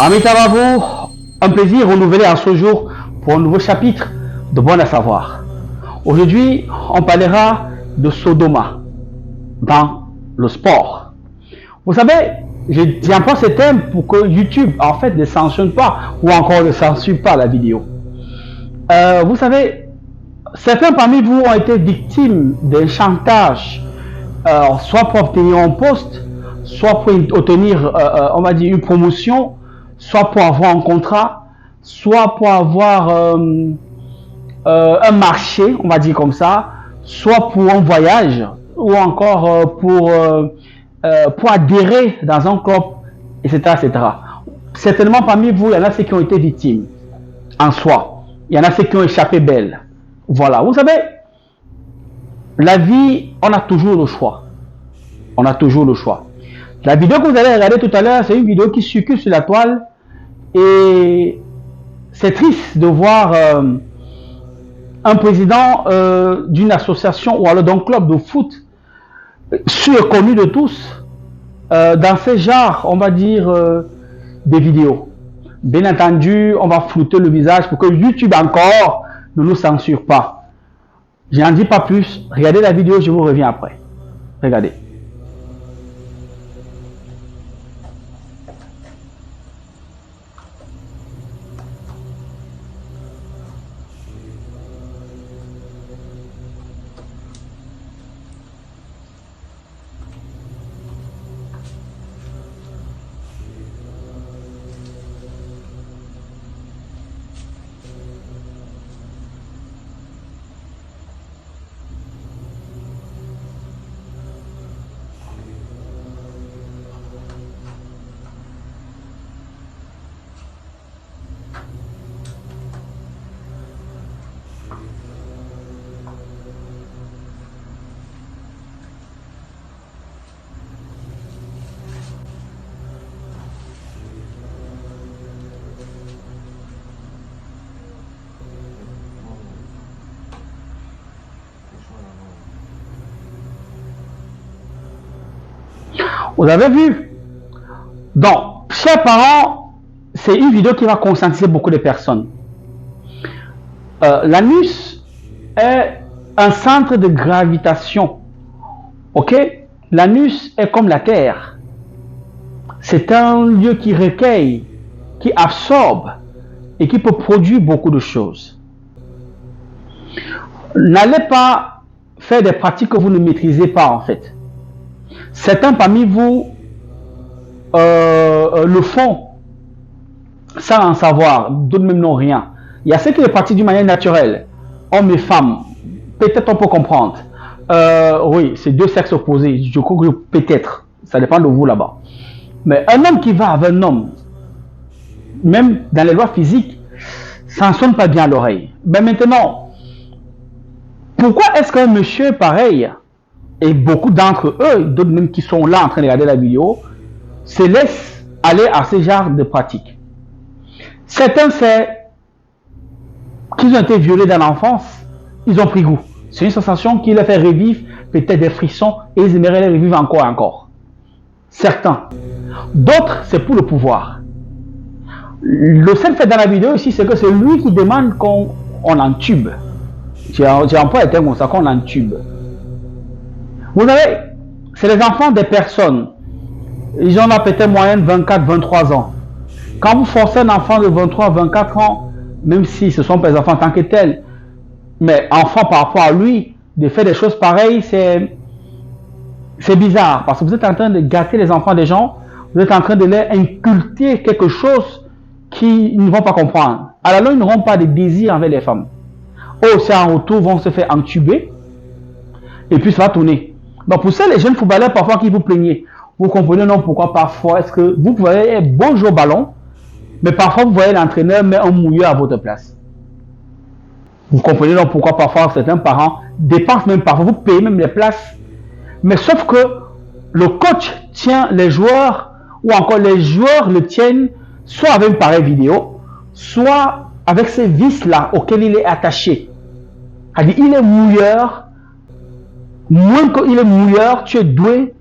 Amis Tababou, un plaisir renouvelé en ce jour pour un nouveau chapitre de Bon à savoir. Aujourd'hui, on parlera de Sodoma dans le sport. Vous savez, j'emploie ce thème pour que YouTube en fait ne sanctionne pas ou encore ne censure pas la vidéo. Vous savez, certains parmi vous ont été victimes d'un chantage, soit pour obtenir un poste, soit pour obtenir, on va dire, une promotion, soit pour avoir un contrat, soit pour avoir un marché, on va dire comme ça, soit pour un voyage, ou encore pour adhérer dans un club, etc., etc. Certainement parmi vous, il y en a ceux qui ont été victimes en soi. Il y en a ceux qui ont échappé belle. Voilà, vous savez, la vie, on a toujours le choix. On a toujours le choix. La vidéo que vous allez regarder tout à l'heure, c'est une vidéo qui circule sur la toile et c'est triste de voir un président d'une association ou alors d'un club de foot connu de tous dans ce genre, on va dire, des vidéos. Bien entendu, on va flouter le visage pour que YouTube encore ne nous censure pas. Je n'en dis pas plus. Regardez la vidéo, je vous reviens après. Regardez. Vous avez vu? Donc, chers parents, c'est une vidéo qui va conscientiser beaucoup de personnes. L'anus est un centre de gravitation. Ok? L'anus est comme la Terre. C'est un lieu qui recueille, qui absorbe et qui peut produire beaucoup de choses. N'allez pas faire des pratiques que vous ne maîtrisez pas en fait. Certains parmi vous le font sans en savoir, d'autres même n'ont rien. Il y a ceux qui le pratiquent d'une manière naturelle, hommes et femmes. Peut-être on peut comprendre. Oui, c'est deux sexes opposés. Je crois que peut-être, ça dépend de vous là-bas. Mais un homme qui va avec un homme, même dans les lois physiques, ça ne sonne pas bien à l'oreille. Mais maintenant, pourquoi est-ce qu'un monsieur pareil, et beaucoup d'entre eux, d'autres même qui sont là en train de regarder la vidéo, se laissent aller à ce genre de pratiques? Certains, c'est qu'ils ont été violés dans l'enfance, ils ont pris goût. C'est une sensation qui les fait revivre peut-être des frissons et ils aimeraient les revivre encore et encore. Certains. D'autres, c'est pour le pouvoir. Le seul fait dans la vidéo ici, c'est que c'est lui qui demande qu'on entube. J'ai employé le terme comme ça, qu'on entube. Vous savez, c'est les enfants des personnes. Ils ont la peut-être moyenne 24-23 ans. Quand vous forcez un enfant de 23-24 ans, même si ce sont pas des enfants en tant que tels, mais enfant par rapport à lui, de faire des choses pareilles, c'est bizarre. Parce que vous êtes en train de gâter les enfants des gens, vous êtes en train de leur inculquer quelque chose qu'ils ne vont pas comprendre. Alors ils n'auront pas de désir envers les femmes. Oh, c'est en retour, vont se faire entuber, et puis ça va tourner. Donc pour ça, les jeunes footballeurs, parfois, qui vous plaignez, vous comprenez non pourquoi parfois, est-ce que vous voyez un bon jeu au ballon, mais parfois vous voyez l'entraîneur met un mouilleur à votre place. Vous comprenez donc pourquoi parfois certains parents dépensent même parfois, vous payez même les places. Mais sauf que le coach tient les joueurs, ou encore les joueurs le tiennent, soit avec une pareille vidéo, soit avec ces vis-là auxquelles il est attaché. C'est-à-dire, il est mouilleur, moins qu'il est mouilleur, tu es doué,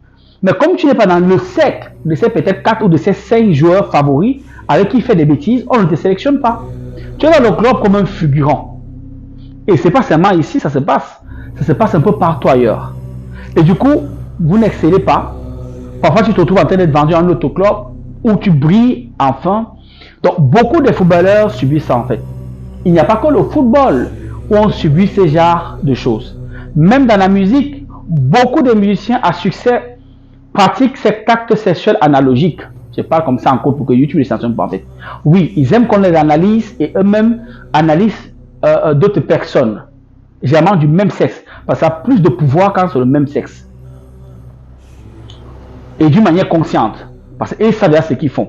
Mais comme tu n'es pas dans le cercle de ces peut-être 4 ou de ces 5 joueurs favoris avec qui il fait des bêtises, on ne te sélectionne pas. Tu es dans le club comme un figurant. Et c'est pas seulement ici, ça se passe. Ça se passe un peu partout ailleurs. Et du coup, vous n'excellez pas. Parfois, tu te retrouves en train d'être vendu à un autre club où tu brilles enfin. Donc, beaucoup de footballeurs subissent ça en fait. Il n'y a pas que le football où on subit ce genre de choses. Même dans la musique, beaucoup de musiciens à succès pratiquent cet acte sexuel analogique. Je parle comme ça en code pour que YouTube les sanctionne pas en fait. Oui, ils aiment qu'on les analyse et eux-mêmes analysent d'autres personnes, généralement du même sexe, parce que ça a plus de pouvoir quand c'est le même sexe. Et d'une manière consciente, parce qu'ils savent ce qu'ils font.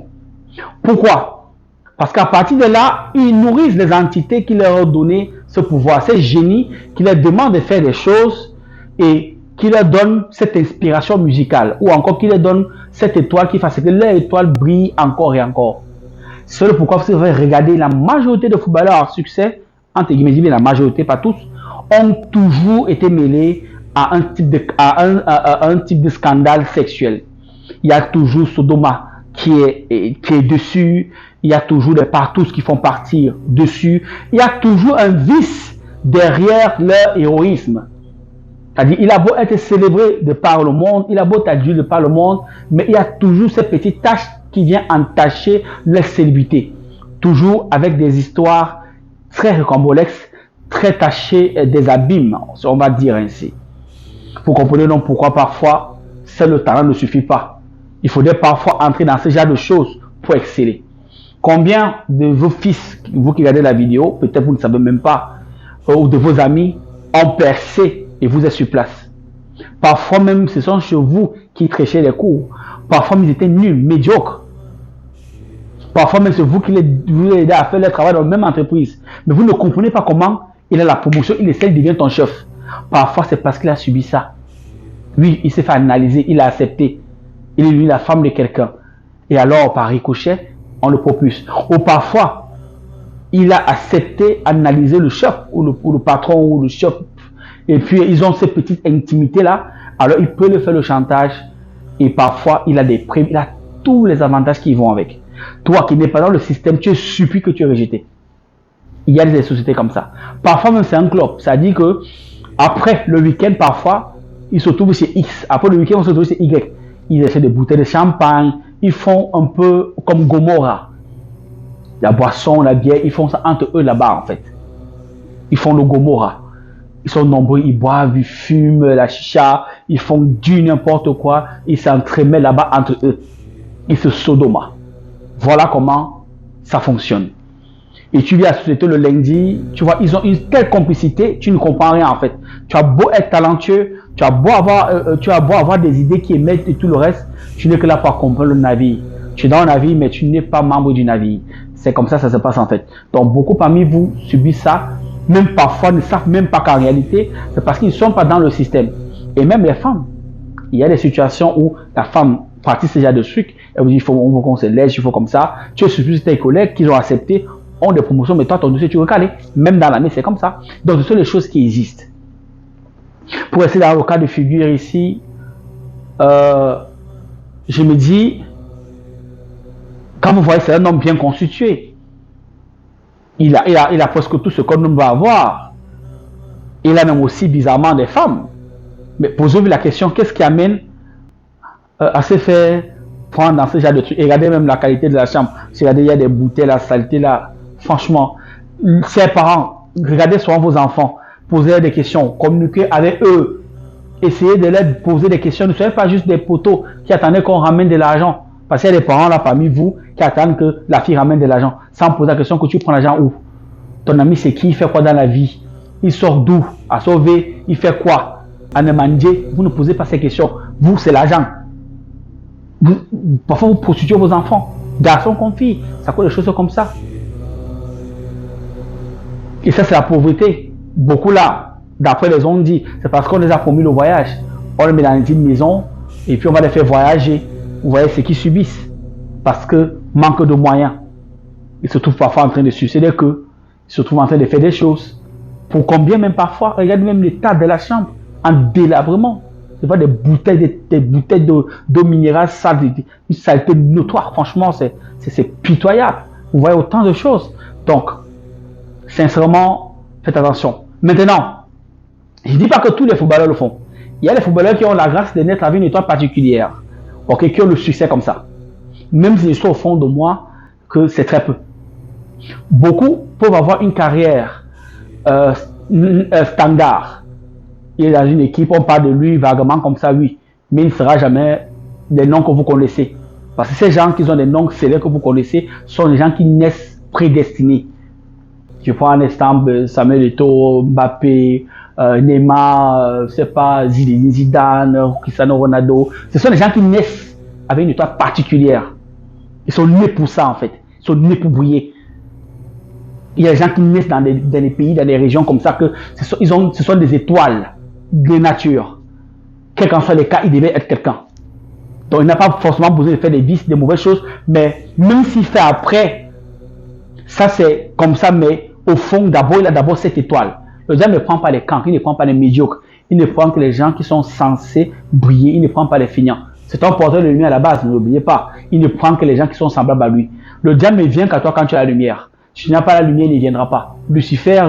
Pourquoi? Parce qu'à partir de là, ils nourrissent les entités qui leur ont donné ce pouvoir, ces génies qui leur demandent de faire des choses et qui leur donnent cette inspiration musicale, ou encore qui leur donnent cette étoile qui fasse que leur étoile brille encore et encore. C'est pourquoi vous devez regarder la majorité de footballeurs à succès, entre guillemets, la majorité, pas tous, ont toujours été mêlés à un type de scandale sexuel. Il y a toujours Sodoma qui est dessus, il y a toujours des partous qui font partir dessus, il y a toujours un vice derrière leur héroïsme. C'est-à-dire, il a beau être célébré de par le monde, il a beau être adulé de par le monde, mais il y a toujours cette petite tache qui vient entacher leur célébrité. Toujours avec des histoires très rocambolesques, très tachées des abîmes, on va dire ainsi. Vous comprenez donc pourquoi parfois, seul le talent ne suffit pas. Il faudrait parfois entrer dans ce genre de choses pour exceller. Combien de vos fils, vous qui regardez la vidéo, peut-être vous ne savez même pas, ou de vos amis, ont percé et vous êtes sur place. Parfois même, ce sont chez vous qui trichez les cours. Parfois, ils étaient nuls, médiocres. Parfois même, c'est vous qui vous aidez à faire le travail dans la même entreprise. Mais vous ne comprenez pas comment il a la promotion, il essaie de devenir ton chef. Parfois, c'est parce qu'il a subi ça. Oui, il s'est fait analyser, il a accepté. Il est devenu la femme de quelqu'un. Et alors, par ricochet, on le propulse. Ou parfois, il a accepté analyser le chef, ou le patron, ou le chef. Et puis, ils ont cette petite intimité-là. Alors, il peut le faire le chantage. Et parfois, il a des primes, il a tous les avantages qui vont avec. Toi qui n'es pas dans le système, tu es supplié que tu es rejeté. Il y a des sociétés comme ça. Parfois, même c'est un club. Ça dit que après le week-end, parfois, ils se trouvent chez X. Après le week-end, on se trouve chez Y. Ils essaient des bouteilles de champagne. Ils font un peu comme Gomorrah. La boisson, la bière, ils font ça entre eux là-bas en fait. Ils font le Gomorrah. Ils sont nombreux, ils boivent, ils fument la chicha, ils font du n'importe quoi, ils s'entremêlent là-bas entre eux. Ils se sodoment. Voilà comment ça fonctionne. Et tu viens à la société le lundi, tu vois, ils ont une telle complicité, tu ne comprends rien en fait. Tu as beau être talentueux, tu as beau avoir des idées qui émettent et tout le reste, tu n'es que là pour comprendre le navire. Tu es dans le navire, mais tu n'es pas membre du navire. C'est comme ça se passe en fait. Donc beaucoup parmi vous subissent ça, même parfois ne savent même pas qu'en réalité, c'est parce qu'ils ne sont pas dans le système. Et même les femmes, il y a des situations où la femme pratique ce genre de trucs, elle vous dit, on veut qu'on se lèche, il faut comme ça. Tu es surpris tes collègues qui ont accepté, ont des promotions, mais toi, ton dossier, tu recales. Même dans l'année, c'est comme ça. Donc, ce sont les choses qui existent. Pour essayer d'avoir le cas de figure ici, je me dis, quand vous voyez, c'est un homme bien constitué. Il a presque tout ce qu'un homme va avoir. Il a même aussi bizarrement des femmes. Mais posez-vous la question, qu'est-ce qui amène à se faire prendre dans ce genre de trucs? Et regardez même la qualité de la chambre. Regardez, il y a des bouteilles, la saleté là. Franchement, ses parents, regardez souvent vos enfants. Posez des questions, communiquez avec eux. Essayez de leur poser des questions. Ne soyez pas juste des poteaux qui attendaient qu'on ramène de l'argent. Parce qu'il y a des parents là parmi vous qui attendent que la fille ramène de l'argent. Sans poser la question que tu prends l'argent où? Ton ami c'est qui? Il fait quoi dans la vie? Il sort d'où? À sauver? Il fait quoi? À ne manger? Vous ne posez pas ces questions. Vous, c'est l'argent. Parfois vous prostituez vos enfants. Garçons comme filles. Ça coûte des choses comme ça. Et ça, c'est la pauvreté. Beaucoup là, d'après les ont dit, c'est parce qu'on les a promis le voyage. On les met dans une petite maison et puis on va les faire voyager. Vous voyez ce qu'ils subissent. Parce que manque de moyens. Ils se trouvent parfois en train de succéder que. Ils se trouvent en train de faire des choses. Pour combien même parfois, regardez même l'état de la chambre en délabrement. Je vois des bouteilles d'eau minérale sale, une saleté notoire. Franchement, c'est pitoyable. Vous voyez autant de choses. Donc, sincèrement, faites attention. Maintenant, je ne dis pas que tous les footballeurs le font. Il y a les footballeurs qui ont la grâce de naître avec une étoile particulière, ok, qui ont le succès comme ça. Même si je suis au fond de moi que c'est très peu. Beaucoup peuvent avoir une carrière standard. Il est dans une équipe, on parle de lui vaguement comme ça, oui. Mais il ne sera jamais des noms que vous connaissez. Parce que ces gens qui ont des noms célèbres que vous connaissez sont des gens qui naissent prédestinés. Je prends un exemple, Samuel Eto'o, Mbappé, Neymar, je sais pas, Zidane, Cristiano Ronaldo. Ce sont des gens qui naissent avec une étoile particulière. Ils sont nés pour ça en fait. Ils sont nés pour briller. Il y a des gens qui naissent dans des pays, dans des régions comme ça, que ce sont des étoiles de nature. Quel qu'en soit les cas, ils devaient être quelqu'un. Donc il n'a pas forcément besoin de faire des vices, des mauvaises choses, mais même s'il fait après, ça c'est comme ça, mais au fond, d'abord, il a d'abord cette étoile. Le diable ne prend pas les cancres, il ne prend pas les médiocres, il ne prend que les gens qui sont censés briller, il ne prend pas les feignants. C'est un porteur de lumière à la base, ne l'oubliez pas. Il ne prend que les gens qui sont semblables à lui. Le diable ne vient qu'à toi quand tu as la lumière. Si tu n'as pas la lumière, il ne viendra pas. Lucifer,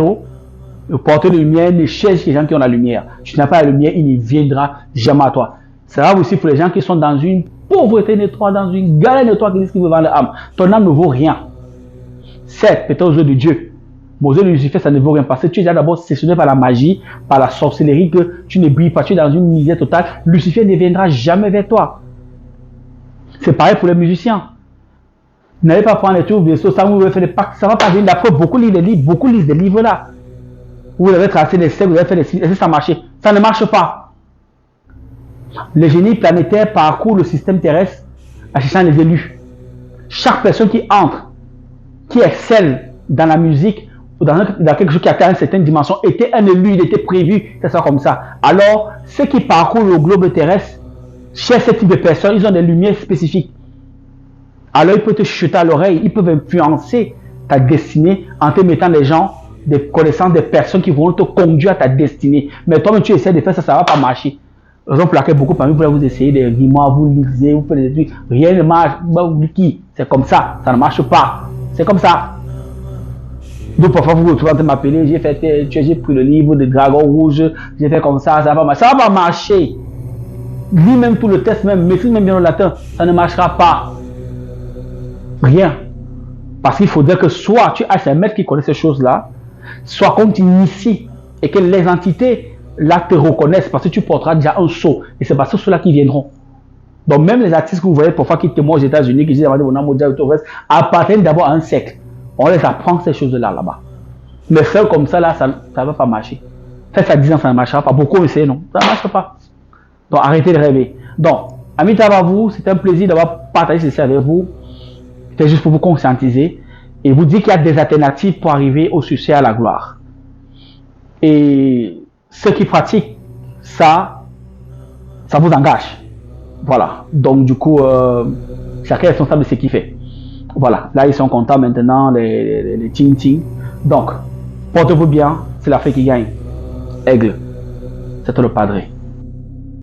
le porteur de lumière, ne cherche les gens qui ont la lumière. Si tu n'as pas la lumière, il ne viendra jamais à toi. C'est grave aussi pour les gens qui sont dans une pauvreté notoire, dans une galère notoire, qui disent qu'ils veulent vendre l'âme. Ton âme ne vaut rien. Certes, peut-être aux yeux de Dieu. Mais aux yeux de Lucifer, ça ne vaut rien. Parce que tu es déjà d'abord sélectionné par la magie, par la sorcellerie, que tu ne brilles pas. Tu es dans une misère totale. Lucifer ne viendra jamais vers toi. C'est pareil pour les musiciens. Vous n'allez pas prendre les trucs, ça vous faire des pactes, ça va pas venir d'après. Beaucoup lisent des livres, beaucoup lisent des livres là. Vous avez tracé des cercles, vous avez fait des signes, est-ce que ça marche? Ça ne marche pas. Les génies planétaires parcourent le système terrestre en cherchant les élus. Chaque personne qui entre, qui excelle dans la musique ou dans quelque chose qui atteint une certaine dimension, était un élu, il était prévu, que ça soit comme ça. Alors, ceux qui parcourent le globe terrestre, chez ce type de personnes, ils ont des lumières spécifiques. Alors, ils peuvent te chuter à l'oreille, ils peuvent influencer ta destinée en te mettant des gens, des connaissances, des personnes qui vont te conduire à ta destinée. Mais toi-même, tu essaies de faire ça, ça ne va pas marcher. Raison pour laquelle beaucoup parmi vous essayez des grimoires, vous lisez, vous faites des trucs, rien ne marche. C'est comme ça, ça ne marche pas. C'est comme ça. Donc parfois vous retrouvez en train de m'appeler, j'ai pris le livre de Dragon Rouge, j'ai fait comme ça va pas marcher. Ça va pas marcher. Lis même tout le texte, même, maîtrise même bien le latin, ça ne marchera pas. Rien. Parce qu'il faudrait que soit tu as un maître qui connaît ces choses-là, soit qu'on t'initie et que les entités là te reconnaissent parce que tu porteras déjà un sceau. Et c'est parce que ceux-là qui viendront. Donc même les artistes que vous voyez parfois qui témoignent aux États-Unis, qui disent appartiennent d'abord à un siècle. On les apprend ces choses-là là-bas. Mais faire comme ça là, ça ne va pas marcher. Faire ça 10 ans, ça ne marchera pas. Beaucoup essayent, non. Ça ne marche pas. Donc arrêtez de rêver. Donc, amis vous, c'est un plaisir d'avoir partagé ceci avec vous. C'est juste pour vous conscientiser et vous dire qu'il y a des alternatives pour arriver au succès, à la gloire. Et ceux qui pratiquent ça, ça vous engage. Voilà. Donc du coup, chacun est responsable de ce qu'il fait. Voilà. Là, ils sont contents maintenant, les ting-ting. Donc, portez-vous bien, c'est l'Afrique qui gagne. Aigle, c'est le padré.